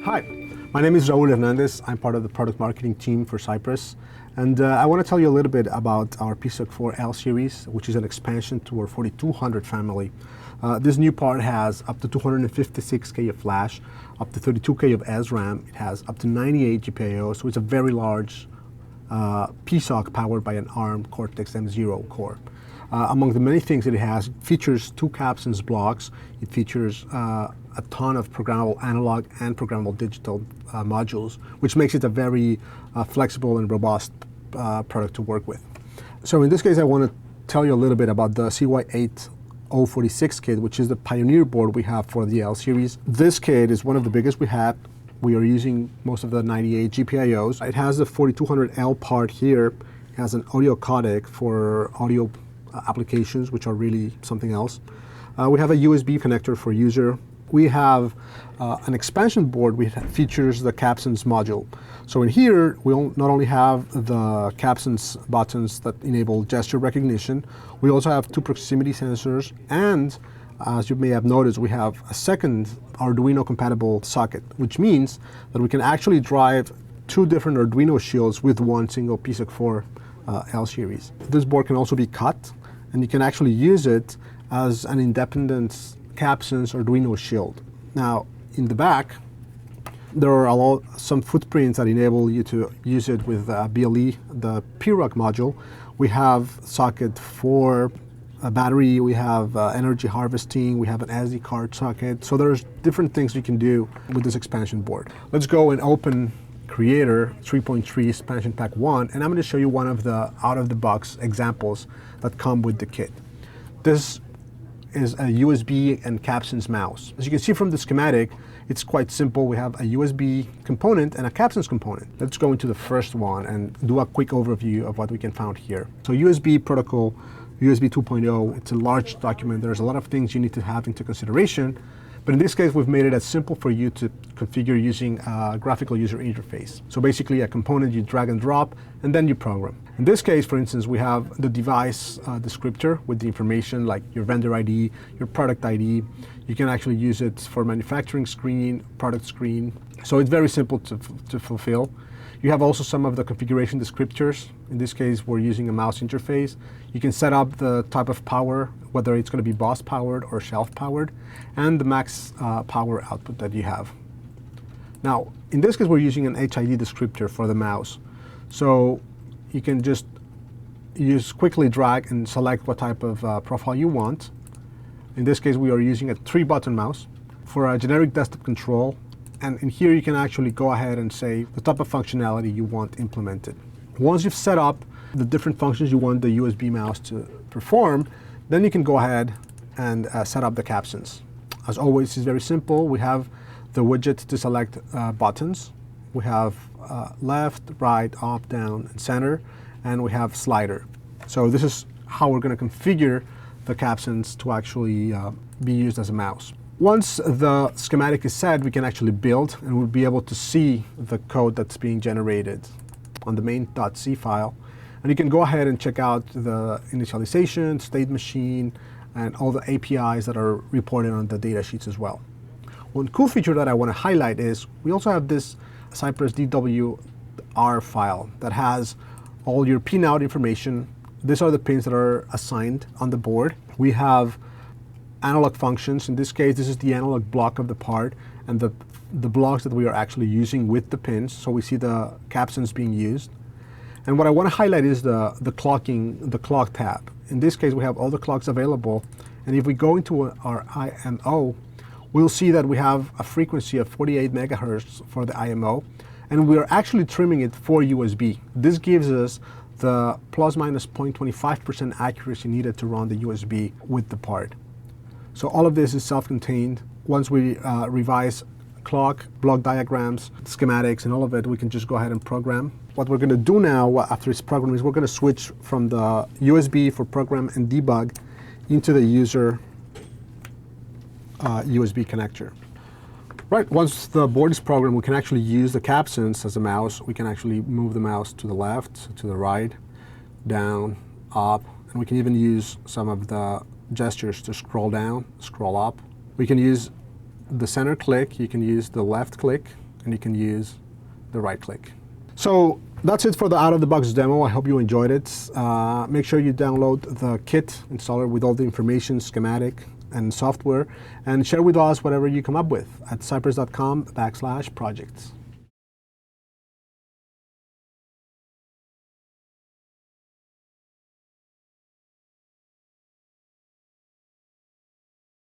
Hi, my name is Raul Hernandez. I'm part of the product marketing team for Cypress. And I want to tell you a little bit about our PSoC 4L series, which is an expansion to our 4200 family. This new part has up to 256K of flash, up to 32K of SRAM. It has up to 98 GPIO, so it's a very large PSoC powered by an ARM Cortex-M0 core. Among the many things that it has, it features 2 CapSense blocks. It features a ton of programmable analog and programmable digital modules, which makes it a very flexible and robust product to work with. So in this case, I want to tell you a little bit about the CY8CKIT-046 kit, which is the pioneer board we have for the L series. This kit is one of the biggest we have. We are using most of the 98 GPIOs. It has the 4200L part here. It has an audio codec for audio applications, which are really something else. We have a USB connector for user. We have an expansion board which features the CapSense module. So in here, we'll not only have the CapSense buttons that enable gesture recognition, we also have 2 proximity sensors, and as you may have noticed, we have a second Arduino compatible socket, which means that we can actually drive 2 different Arduino shields with one single PSoC 4 L series. This board can also be cut, and you can actually use it as an independent CapSense Arduino shield. Now, in the back, there are some footprints that enable you to use it with BLE, the PROC module. We have socket for a battery, we have energy harvesting, we have an SD card socket. So there's different things you can do with this expansion board. Let's go and open Creator 3.3 Expansion Pack 1, and I'm going to show you one of the out-of-the-box examples that come with the kit. This is a USB and CapSense mouse. As you can see from the schematic, it's quite simple. We have a USB component and a CapSense component. Let's go into the first one and do a quick overview of what we can find here. So USB protocol, USB 2.0, it's a large document. There's a lot of things you need to have into consideration. But in this case, we've made it as simple for you to configure using a graphical user interface. So basically a component you drag and drop, and then you program. In this case, for instance, we have the device descriptor with the information like your vendor ID, your product ID. You can actually use it for manufacturing screen, product screen. So it's very simple to fulfill. You have also some of the configuration descriptors. In this case, we're using a mouse interface. You can set up the type of power, whether it's going to be bus powered or shelf powered, and the max power output that you have. Now, in this case, we're using an HID descriptor for the mouse. So you can just quickly drag and select what type of profile you want. In this case, we are using a 3-button mouse for a generic desktop control. And in here, you can actually go ahead and say the type of functionality you want implemented. Once you've set up the different functions you want the USB mouse to perform, then you can go ahead and set up the CapSense. As always, it's very simple. We have the widget to select buttons. We have left, right, up, down, and center, and we have slider. So this is how we're going to configure the CapSense to actually be used as a mouse. Once the schematic is set, we can actually build, and we'll be able to see the code that's being generated on the main.c file. And you can go ahead and check out the initialization, state machine, and all the APIs that are reported on the data sheets as well. One cool feature that I want to highlight is we also have this Cypress DWR file that has all your pinout information. These are the pins that are assigned on the board. We have analog functions. In this case, this is the analog block of the part and the blocks that we are actually using with the pins. So we see the CapSense being used. And what I want to highlight is the clock tab. In this case, we have all the clocks available. And if we go into our IMO, we'll see that we have a frequency of 48 megahertz for the IMO. And we are actually trimming it for USB. This gives us the plus minus 0.25% accuracy needed to run the USB with the part. So all of this is self-contained. Once we revise clock, block diagrams, schematics, and all of it, we can just go ahead and program. What we're going to do now after it's programmed is we're going to switch from the USB for program and debug into the user USB connector. Right, once the board is programmed, we can actually use the CapSense as a mouse. We can actually move the mouse to the left, to the right, down, up, and we can even use some of the gestures to scroll down, scroll up. We can use the center click, you can use the left click, and you can use the right click. So that's it for the out-of-the-box demo. I hope you enjoyed it. Make sure you download the kit installer with all the information, schematic, and software, and share with us whatever you come up with at cypress.com/projects.